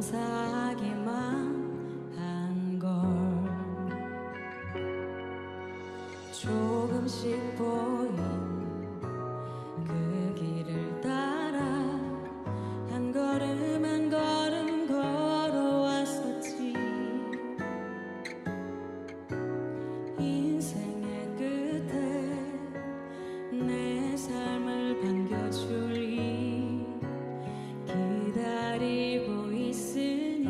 감사하기만 한 걸 조금씩 보인 그 길을 따라 한 걸음 한 걸음 걸어왔었지. 인생의 끝에 내 삶을 반겨주리 기다리고 있으니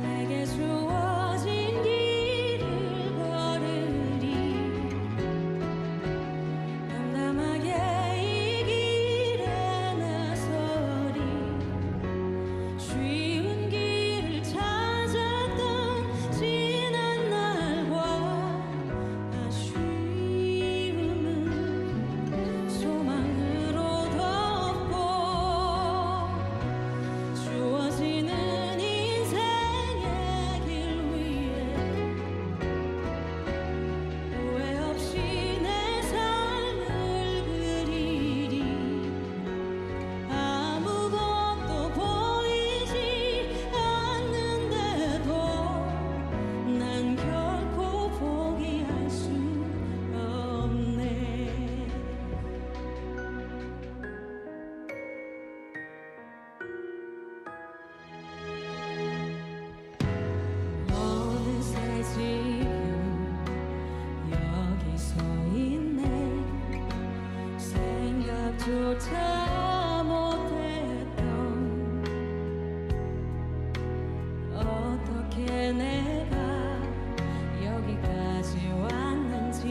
내게 주어진 길을 걸으리. 담담하게 이 길에 나서리. 쉬운 길을 찾았던 지난 날과 아쉬움은 소망으로 덮고 주어지는 인생의 길 위에 후회 없이 내 삶을 그리리. 아무것도 보이지 않는데도 난 결코 포기할 수 없네. 어느새 지금 여기 서 있네. 생각조차 못했던 어떻게 내가 여기까지 왔는지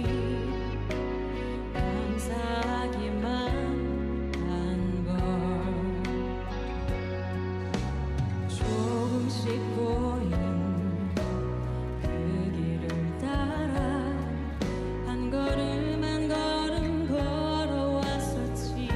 감사하기만 한 걸 조금씩 보인 그 길을 따라 한 걸음 한 걸음 걸어왔었지.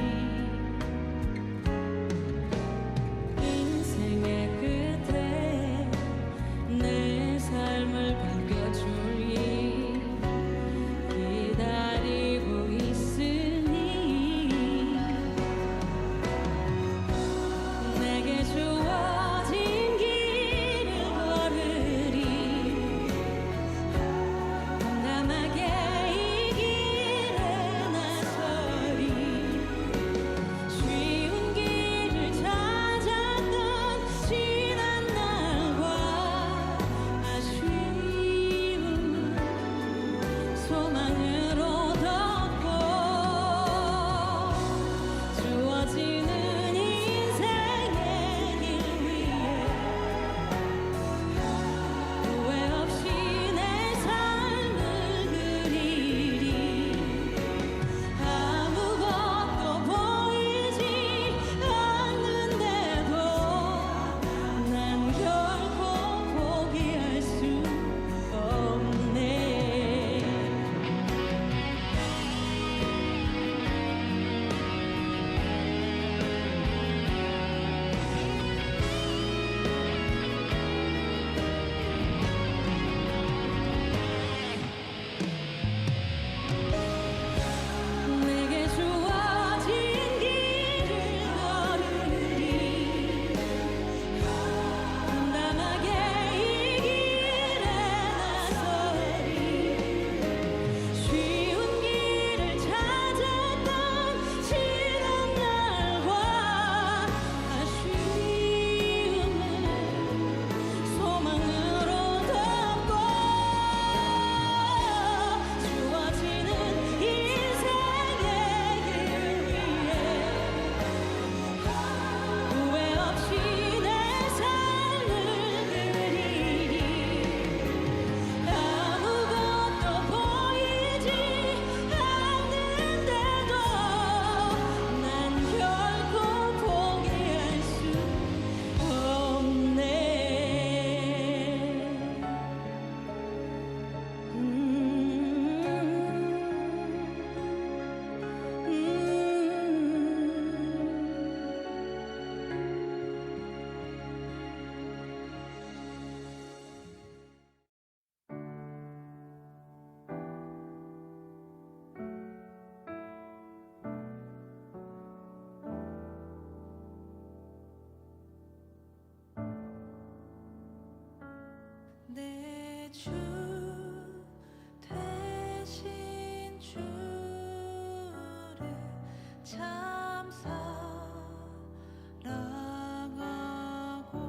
사랑하고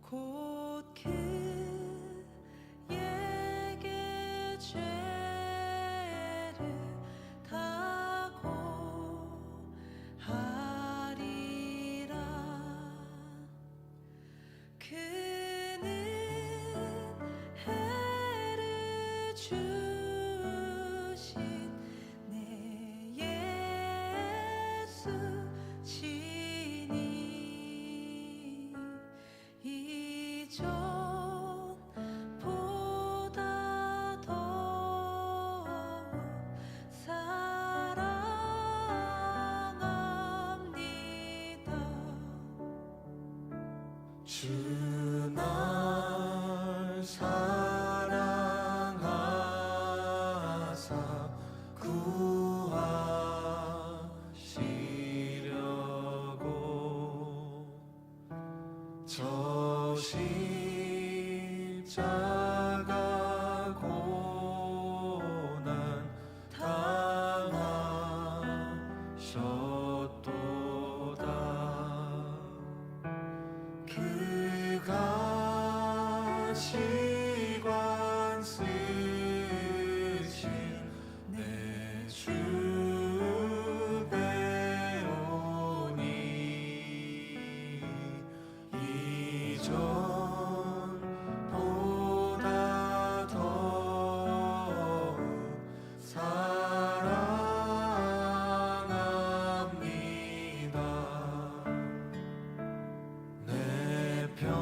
곧 그에게 죄를 다고 하리라. 그는 해를 주신 내 예수 시니 이전보다 더욱 사랑합니다. 주 날 사랑하사 구하시려고 저 십자가 고난 당하셨도다. 그가 시관 쓰신 내 주 배우니 이전보다 더욱 사랑합니다. 내 평생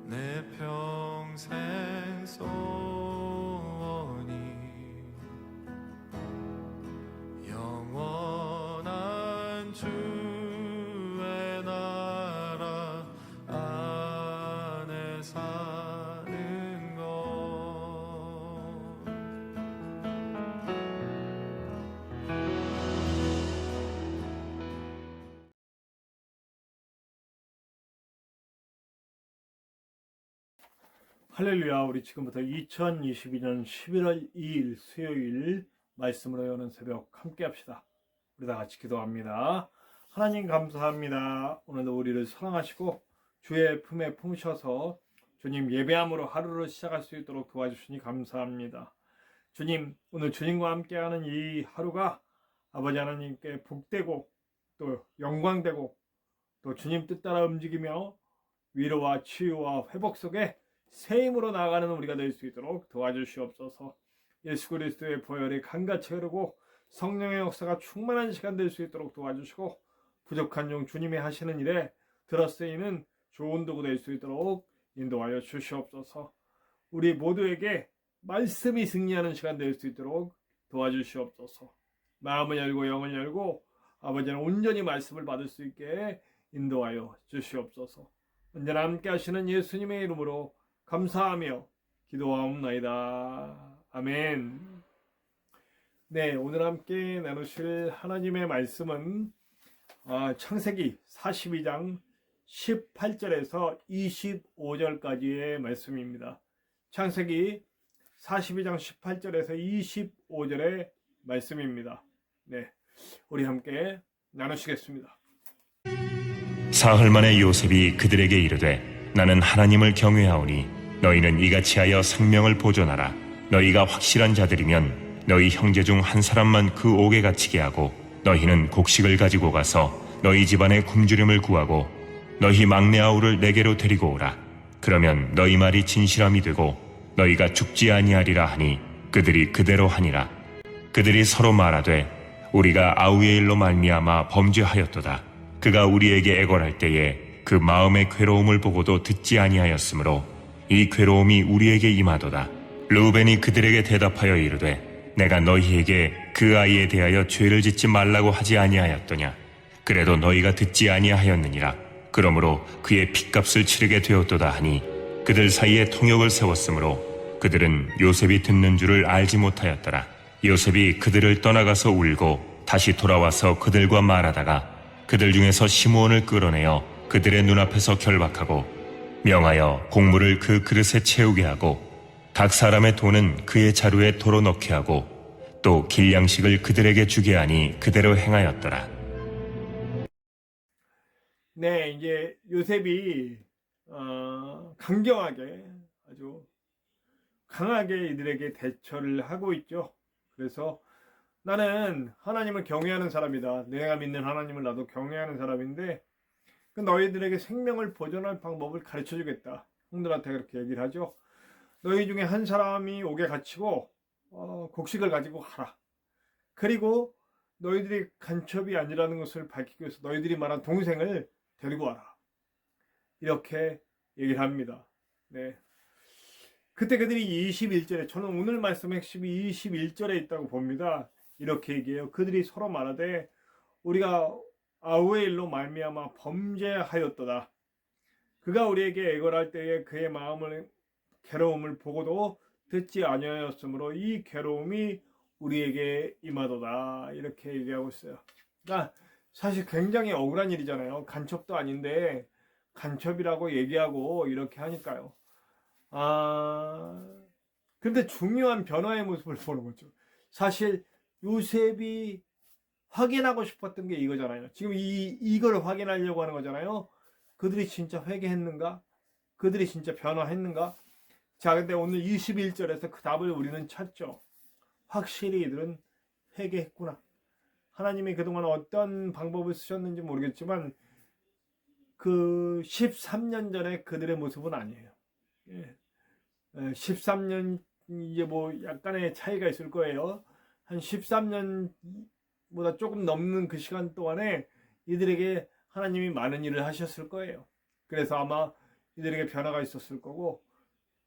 내 평생 소원이 영원한 주의 나라 안에 사는 것. 할렐루야. 우리 지금부터 2022년 11월 2일 수요일 말씀으로 여는 새벽 함께 합시다. 우리 다 같이 기도합니다. 하나님 감사합니다. 오늘도 우리를 사랑하시고 주의 품에 품으셔서 주님 예배함으로 하루를 시작할 수 있도록 도와주시니 감사합니다. 주님, 오늘 주님과 함께하는 이 하루가 아버지 하나님께 복되고 또 영광되고 또 주님 뜻 따라 움직이며 위로와 치유와 회복 속에 새 힘으로 나아가는 우리가 될 수 있도록 도와주시옵소서. 예수 그리스도의 보혈이 강같이 흐르고 성령의 역사가 충만한 시간 될 수 있도록 도와주시고 부족한 종 주님이 하시는 일에 들어쓰이는 좋은 도구 될 수 있도록 인도하여 주시옵소서. 우리 모두에게 말씀이 승리하는 시간 될 수 있도록 도와주시옵소서. 마음을 열고 영을 열고 아버지는 온전히 말씀을 받을 수 있게 인도하여 주시옵소서. 언제나 함께 하시는 예수님의 이름으로 감사하며 기도하옵나이다. 아멘. 네, 오늘 함께 나누실 하나님의 말씀은 창세기 42장 18절에서 25절까지의 말씀입니다. 창세기 42장 18절에서 25절의 말씀입니다. 네, 우리 함께 나누시겠습니다. 사흘 만에 요셉이 그들에게 이르되 나는 하나님을 경외하오니 너희는 이같이 하여 생명을 보존하라. 너희가 확실한 자들이면 너희 형제 중 한 사람만 그 옥에 갇히게 하고 너희는 곡식을 가지고 가서 너희 집안에 굶주림을 구하고 너희 막내 아우를 내게로 데리고 오라. 그러면 너희 말이 진실함이 되고 너희가 죽지 아니하리라 하니 그들이 그대로 하니라. 그들이 서로 말하되 우리가 아우의 일로 말미암아 범죄하였도다. 그가 우리에게 애걸할 때에 그 마음의 괴로움을 보고도 듣지 아니하였으므로 이 괴로움이 우리에게 임하도다. 르우벤이 그들에게 대답하여 이르되 내가 너희에게 그 아이에 대하여 죄를 짓지 말라고 하지 아니하였더냐. 그래도 너희가 듣지 아니하였느니라. 그러므로 그의 핏값을 치르게 되었도다 하니 그들 사이에 통역을 세웠으므로 그들은 요셉이 듣는 줄을 알지 못하였더라. 요셉이 그들을 떠나가서 울고 다시 돌아와서 그들과 말하다가 그들 중에서 시므온을 끌어내어 그들의 눈앞에서 결박하고 명하여 곡물을 그 그릇에 채우게 하고 각 사람의 돈은 그의 자루에 도로 넣게 하고 또 길양식을 그들에게 주게 하니 그대로 행하였더라. 네, 이제 요셉이 강경하게 아주 강하게 이들에게 대처를 하고 있죠. 그래서 나는 하나님을 경외하는 사람이다. 내가 믿는 하나님을 나도 경외하는 사람인데 너희들에게 생명을 보존할 방법을 가르쳐 주겠다. 형들한테 그렇게 얘기를 하죠. 너희 중에 한 사람이 옥에 갇히고 곡식을 가지고 가라. 그리고 너희들이 간첩이 아니라는 것을 밝히기 위해서 너희들이 말한 동생을 데리고 와라. 이렇게 얘기를 합니다. 네. 그때 그들이 21절에, 저는 오늘 말씀의 핵심이 21절에 있다고 봅니다. 이렇게 얘기해요. 그들이 서로 말하되 우리가 아우의 일로 말미암아 범죄하였도다. 그가 우리에게 애걸할 때에 그의 마음을 괴로움을 보고도 듣지 아니하였으므로 이 괴로움이 우리에게 임하도다. 이렇게 얘기하고 있어요. 그러니까 사실 굉장히 억울한 일이잖아요. 간첩도 아닌데 간첩이라고 얘기하고 이렇게 하니까요. 근데 중요한 변화의 모습을 보는 거죠. 사실 요셉이 확인하고 싶었던 게 이거잖아요. 지금 이걸 확인하려고 하는 거잖아요. 그들이 진짜 회개했는가? 그들이 진짜 변화했는가? 자, 근데 오늘 21절에서 그 답을 우리는 찾죠. 확실히 이들은 회개했구나. 하나님이 그동안 어떤 방법을 쓰셨는지 모르겠지만 그 13년 전에 그들의 모습은 아니에요. 13년 이제 뭐 약간의 차이가 있을 거예요. 한 13년보다 조금 넘는 그 시간 동안에 이들에게 하나님이 많은 일을 하셨을 거예요. 그래서 아마 이들에게 변화가 있었을 거고,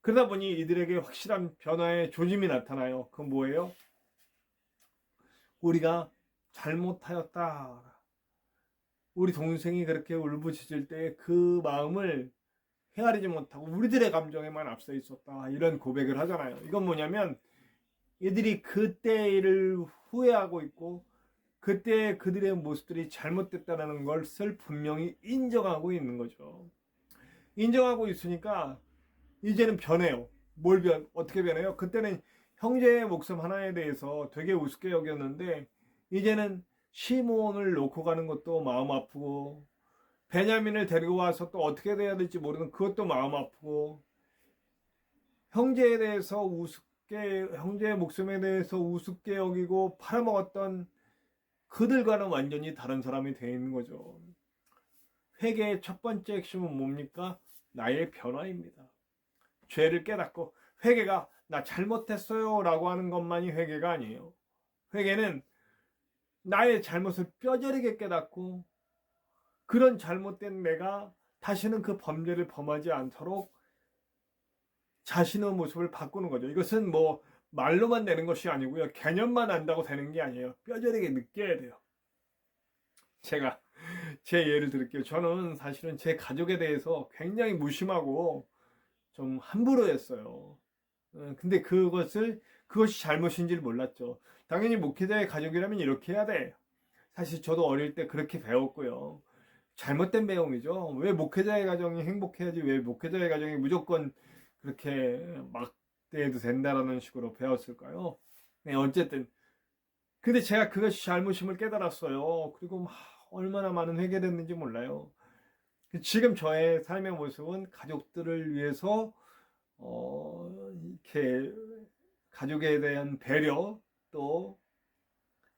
그러다 보니 이들에게 확실한 변화의 조짐이 나타나요. 그건 뭐예요? 우리가 잘못하였다. 우리 동생이 그렇게 울부짖을 때 그 마음을 헤아리지 못하고 우리들의 감정에만 앞서 있었다. 이런 고백을 하잖아요. 이건 뭐냐면 이들이 그때를 후회하고 있고 그때 그들의 모습들이 잘못됐다는 것을 분명히 인정하고 있는 거죠. 인정하고 있으니까 이제는 변해요. 어떻게 변해요? 그때는 형제의 목숨 하나에 대해서 되게 우습게 여겼는데 이제는 시몬을 놓고 가는 것도 마음 아프고 베냐민을 데리고 와서 또 어떻게 돼야 될지 모르는 그것도 마음 아프고 형제에 대해서 형제의 목숨에 대해서 우습게 여기고 팔아먹었던 그들과는 완전히 다른 사람이 되어 있는 거죠. 회개의 첫 번째 핵심은 뭡니까? 나의 변화입니다. 죄를 깨닫고 회개가 나 잘못했어요 라고 하는 것만이 회개가 아니에요. 회개는 나의 잘못을 뼈저리게 깨닫고 그런 잘못된 내가 다시는 그 범죄를 범하지 않도록 자신의 모습을 바꾸는 거죠. 이것은 뭐 말로만 되는 것이 아니고요. 개념만 안다고 되는 게 아니에요. 뼈저리게 느껴야 돼요. 제가 제 예를 들을게요. 저는 사실은 제 가족에 대해서 굉장히 무심하고 좀 함부로 했어요. 근데 그것이 잘못인지를 몰랐죠. 당연히 목회자의 가족이라면 이렇게 해야 돼. 사실 저도 어릴 때 그렇게 배웠고요. 잘못된 배움이죠. 왜 목회자의 가정이 행복해야지 왜 목회자의 가정이 무조건 그렇게 막대해도 된다라는 식으로 배웠을까요? 네, 어쨌든 근데 제가 그것이 잘못임을 깨달았어요. 그리고 얼마나 많은 회개를 했는지 몰라요. 지금 저의 삶의 모습은 가족들을 위해서 이렇게 가족에 대한 배려 또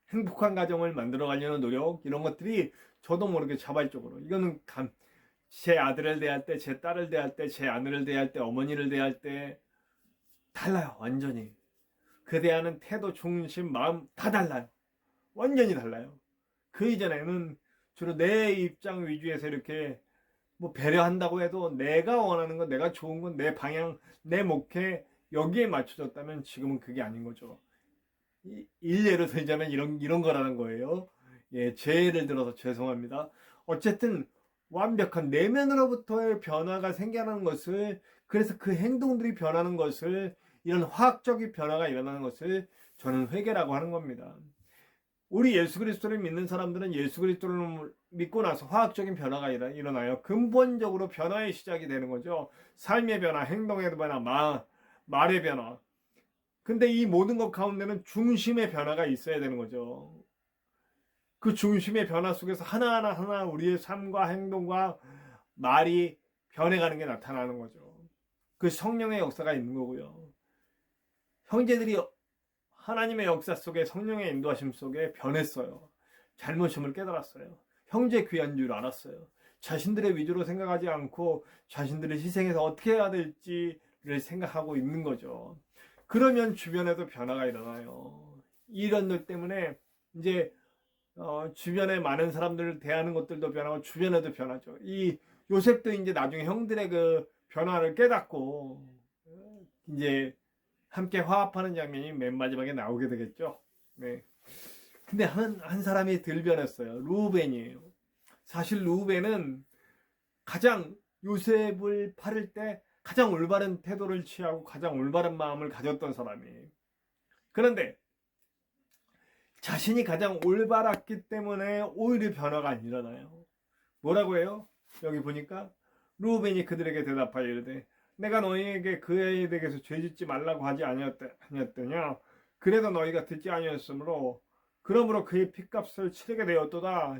행복한 가정을 만들어 가려는 노력 이런 것들이 저도 모르게 자발적으로 이거는 제 아들을 대할 때, 제 딸을 대할 때, 제 아내를 대할 때, 어머니를 대할 때 달라요. 완전히. 그 대하는 태도, 중심, 마음 다 달라요. 완전히 달라요. 그 이전에는 주로 내 입장 위주에서 이렇게 뭐 배려한다고 해도 내가 원하는 건 내가 좋은 건 내 방향, 내 목회 여기에 맞춰졌다면 지금은 그게 아닌 거죠. 일례로 들자면 이런 거라는 거예요. 예, 제 예를 들어서 죄송합니다. 어쨌든 완벽한 내면으로부터의 변화가 생겨나는 것을 그래서 그 행동들이 변하는 것을 이런 화학적인 변화가 일어나는 것을 저는 회개라고 하는 겁니다. 우리 예수 그리스도를 믿는 사람들은 예수 그리스도를 믿고 나서 화학적인 변화가 일어나요. 근본적으로 변화의 시작이 되는 거죠. 삶의 변화, 행동의 변화, 말의 변화. 근데 이 모든 것 가운데는 중심의 변화가 있어야 되는 거죠. 그 중심의 변화 속에서 하나하나 우리의 삶과 행동과 말이 변해가는 게 나타나는 거죠. 그 성령의 역사가 있는 거고요. 형제들이 하나님의 역사 속에 성령의 인도하심 속에 변했어요. 잘못임을 깨달았어요. 형제 귀한 줄 알았어요. 자신들의 위주로 생각하지 않고 자신들을 희생해서 어떻게 해야 될지를 생각하고 있는 거죠. 그러면 주변에도 변화가 일어나요. 이런 일 때문에 이제 주변에 많은 사람들을 대하는 것들도 변하고 주변에도 변하죠. 이 요셉도 이제 나중에 형들의 그 변화를 깨닫고 이제 함께 화합하는 장면이 맨 마지막에 나오게 되겠죠. 네. 근데 한 사람이 덜 변했어요. 루벤이에요. 사실 루벤은 가장 요셉을 팔을 때 가장 올바른 태도를 취하고 가장 올바른 마음을 가졌던 사람이에요. 그런데 자신이 가장 올바랐기 때문에 오히려 변화가 안 일어나요. 뭐라고 해요? 여기 보니까 루벤이 그들에게 대답하여 이르되 내가 너희에게 그 애에 대해서 죄짓지 말라고 하지 아니었더냐? 그래도 너희가 듣지 아니었으므로 그러므로 그의 핏값을 치르게 되었도다.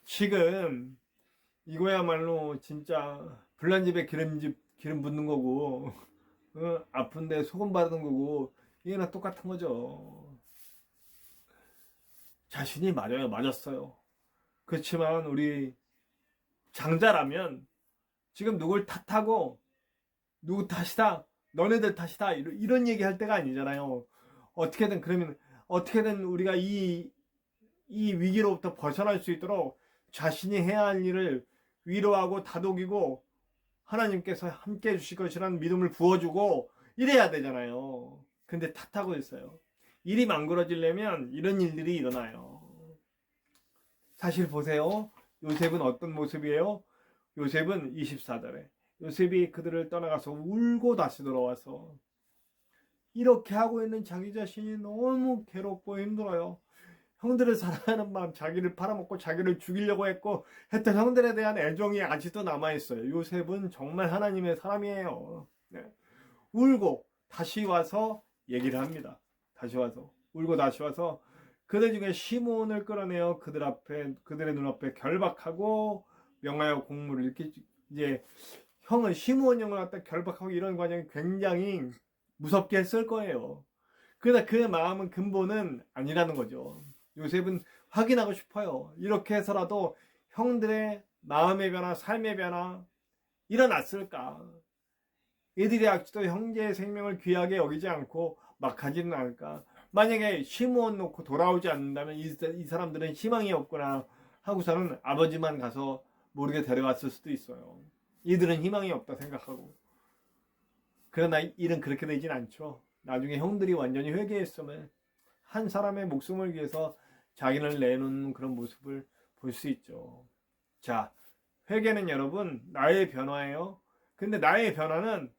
지금 이거야말로 진짜 불난 집에 기름 붓는 거고 아픈데 소금 바르는 거고 이거랑 똑같은 거죠. 자신이 맞았어요. 그렇지만 우리 장자라면 지금 누굴 탓하고 누구 탓이다, 너네들 탓이다 이런 얘기 할 때가 아니잖아요. 어떻게든 우리가 이 위기로부터 벗어날 수 있도록 자신이 해야 할 일을 위로하고 다독이고 하나님께서 함께 해주실 것이라는 믿음을 부어주고 이래야 되잖아요. 근데 탓하고 있어요. 일이 망그러지려면 이런 일들이 일어나요. 사실 보세요. 요셉은 어떤 모습이에요? 요셉은 24절에 요셉이 그들을 떠나가서 울고 다시 돌아와서 이렇게 하고 있는 자기 자신이 너무 괴롭고 힘들어요. 형들을 사랑하는 마음, 자기를 팔아먹고 자기를 죽이려고 했던 형들에 대한 애정이 아직도 남아있어요. 요셉은 정말 하나님의 사람이에요. 네. 울고 다시 와서 얘기를 합니다. 다시 와서 울고 다시 와서 그들 중에 시므온을 끌어내어 그들의 눈앞에 결박하고 명하여 공물을 이렇게 이제 형을 시므온 형을 갖다 결박하고 이런 과정이 굉장히 무섭게 했을 거예요. 그러나 그 마음은 근본은 아니라는 거죠. 요셉은 확인하고 싶어요. 이렇게 해서라도 형들의 마음의 변화, 삶의 변화 일어났을까? 이들이 아직도 형제의 생명을 귀하게 여기지 않고 막 하지는 않을까? 만약에 시므온 놓고 돌아오지 않는다면 이 사람들은 희망이 없구나 하고서는 아버지만 가서 모르게 데려왔을 수도 있어요. 이들은 희망이 없다 생각하고. 그러나 일은 그렇게 되진 않죠. 나중에 형들이 완전히 회개했으면 한 사람의 목숨을 위해서 자기를 내놓는 그런 모습을 볼 수 있죠. 자, 회개는 여러분 나의 변화예요. 근데 나의 변화는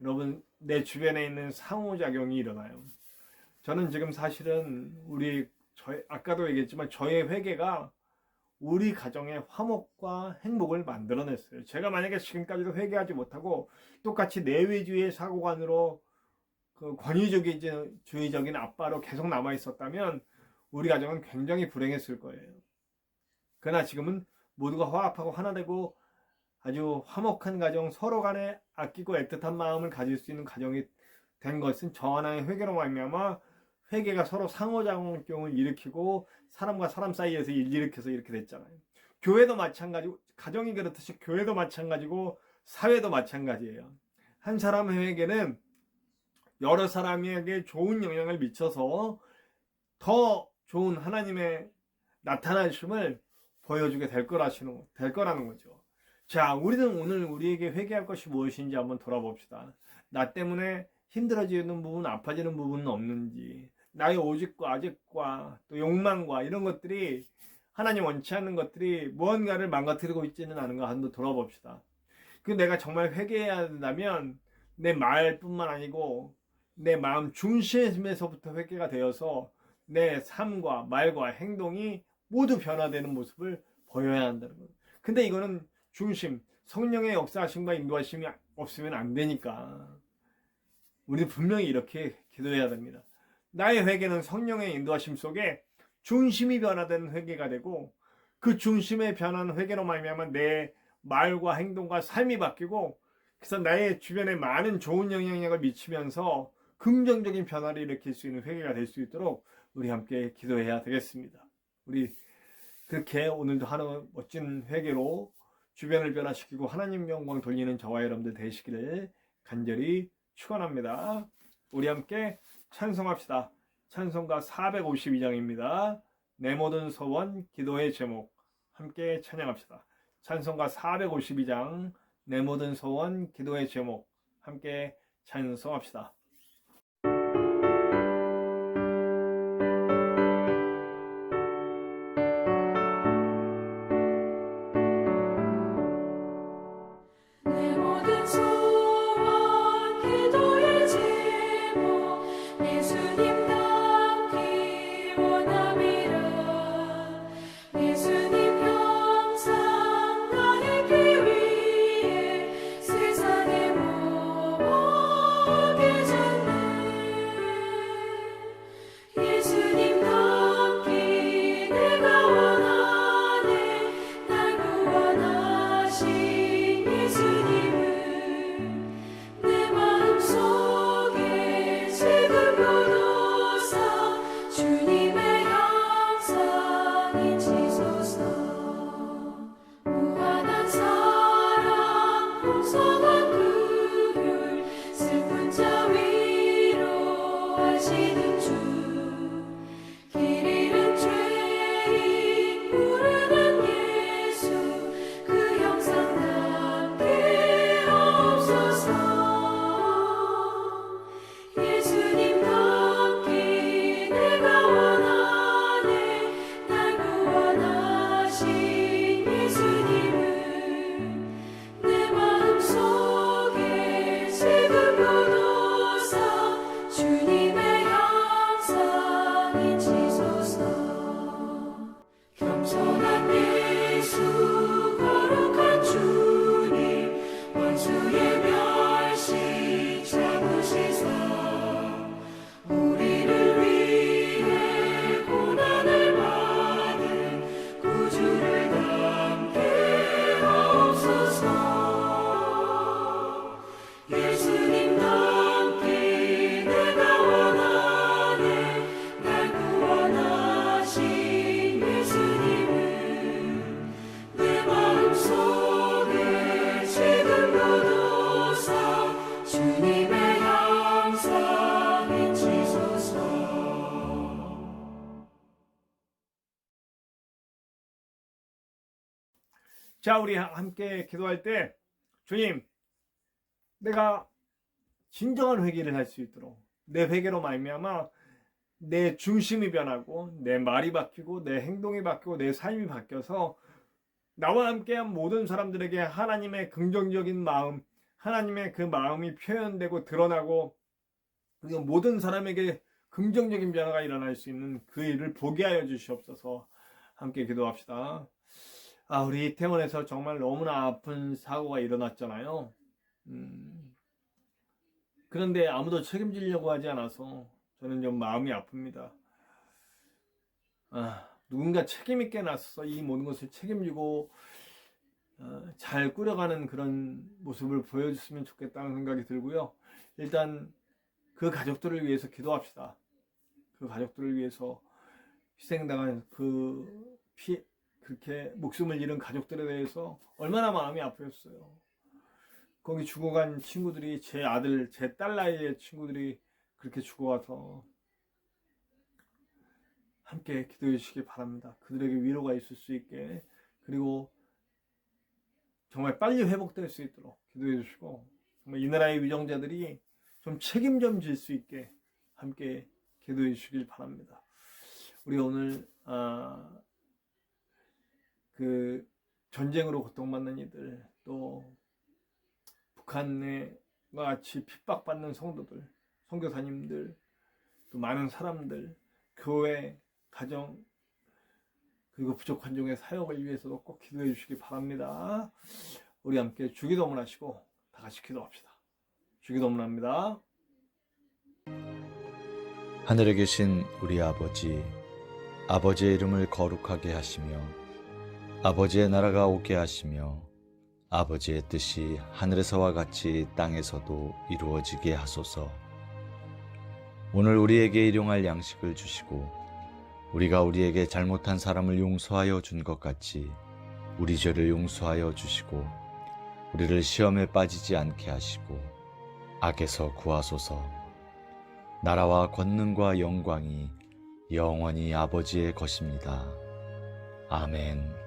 여러분 내 주변에 있는 상호작용이 일어나요. 저는 지금 사실은 아까도 얘기했지만 저의 회개가 우리 가정의 화목과 행복을 만들어냈어요. 제가 만약에 지금까지도 회개하지 못하고 똑같이 내외주의 사고관으로 그 권위주의적인 아빠로 계속 남아 있었다면 우리 가정은 굉장히 불행했을 거예요. 그러나 지금은 모두가 화합하고 하나 되고 아주 화목한 가정, 서로 간에 아끼고 애틋한 마음을 가질 수 있는 가정이 된 것은 저 하나의 회개로 말미암아 회개가 서로 상호작용을 일으키고 사람과 사람 사이에서 일으켜서 이렇게 됐잖아요. 교회도 마찬가지고 가정이 그렇듯이 교회도 마찬가지고 사회도 마찬가지예요. 한 사람의 회개는 여러 사람에게 좋은 영향을 미쳐서 더 좋은 하나님의 나타나심을 보여주게 될 거라는 거죠. 자, 우리는 오늘 우리에게 회개할 것이 무엇인지 한번 돌아봅시다. 나 때문에 힘들어지는 부분, 아파지는 부분은 없는지, 나의 오직과 아직과 또 욕망과 이런 것들이 하나님 원치 않는 것들이 무언가를 망가뜨리고 있지는 않은가 한번 돌아봅시다. 그 내가 정말 회개해야 된다면 내 말뿐만 아니고 내 마음 중심에서부터 회개가 되어서 내 삶과 말과 행동이 모두 변화되는 모습을 보여야 한다는 거예요. 근데 이거는 중심, 성령의 역사하심과 인도하심이 없으면 안 되니까 우리 분명히 이렇게 기도해야 됩니다. 나의 회개는 성령의 인도하심 속에 중심이 변화된 회개가 되고 그 중심의 변한 회개로 말미암아 내 말과 행동과 삶이 바뀌고 그래서 나의 주변에 많은 좋은 영향력을 미치면서 긍정적인 변화를 일으킬 수 있는 회개가 될 수 있도록 우리 함께 기도해야 되겠습니다. 우리 그렇게 오늘도 하는 멋진 회개로 주변을 변화시키고 하나님 영광 돌리는 저와 여러분들 되시기를 간절히 축원합니다. 우리 함께 찬송합시다. 찬송가 452장입니다. 내 모든 소원 기도의 제목 함께 찬양합시다. 찬송가 452장 내 모든 소원 기도의 제목 함께 찬송합시다. 내 모든 소원 기도의 제목 예수님 닮기 원함이라 예수님 형상 나의 길 위에 세상의 모든 자, 우리 함께 기도할 때 주님, 내가 진정한 회개를 할 수 있도록 내 회개로 말미암아 내 중심이 변하고 내 말이 바뀌고 내 행동이 바뀌고 내 삶이 바뀌어서 나와 함께한 모든 사람들에게 하나님의 긍정적인 마음, 하나님의 그 마음이 표현되고 드러나고 그리고 모든 사람에게 긍정적인 변화가 일어날 수 있는 그 일을 보게 하여 주시옵소서. 함께 기도합시다. 우리 이태원에서 정말 너무나 아픈 사고가 일어났잖아요. 그런데 아무도 책임지려고 하지 않아서 저는 좀 마음이 아픕니다. 누군가 책임 있게 나서서 이 모든 것을 책임지고 잘 꾸려가는 그런 모습을 보여줬으면 좋겠다는 생각이 들고요. 일단 그 가족들을 위해서 기도합시다. 그 가족들을 위해서 희생당한 그렇게 목숨을 잃은 가족들에 대해서 얼마나 마음이 아프겠어요. 거기 죽어간 친구들이 제 아들, 제 딸 나이의 친구들이 그렇게 죽어가서 함께 기도해 주시기 바랍니다. 그들에게 위로가 있을 수 있게, 그리고 정말 빨리 회복될 수 있도록 기도해 주시고, 정말 이 나라의 위정자들이 좀 책임 좀 질 수 있게 함께 기도해 주시길 바랍니다. 우리 오늘 그 전쟁으로 고통받는 이들, 또 북한과 같이 핍박받는 성도들, 선교사님들, 또 많은 사람들, 교회, 가정, 그리고 부족 환종의 사역을 위해서도 꼭 기도해 주시기 바랍니다. 우리 함께 주기도문 하시고 다 같이 기도합시다. 주기도문 합니다. 하늘에 계신 우리 아버지, 아버지의 이름을 거룩하게 하시며 아버지의 나라가 오게 하시며 아버지의 뜻이 하늘에서와 같이 땅에서도 이루어지게 하소서. 오늘 우리에게 일용할 양식을 주시고 우리가 우리에게 잘못한 사람을 용서하여 준 것 같이 우리 죄를 용서하여 주시고 우리를 시험에 빠지지 않게 하시고 악에서 구하소서. 나라와 권능과 영광이 영원히 아버지의 것입니다. 아멘.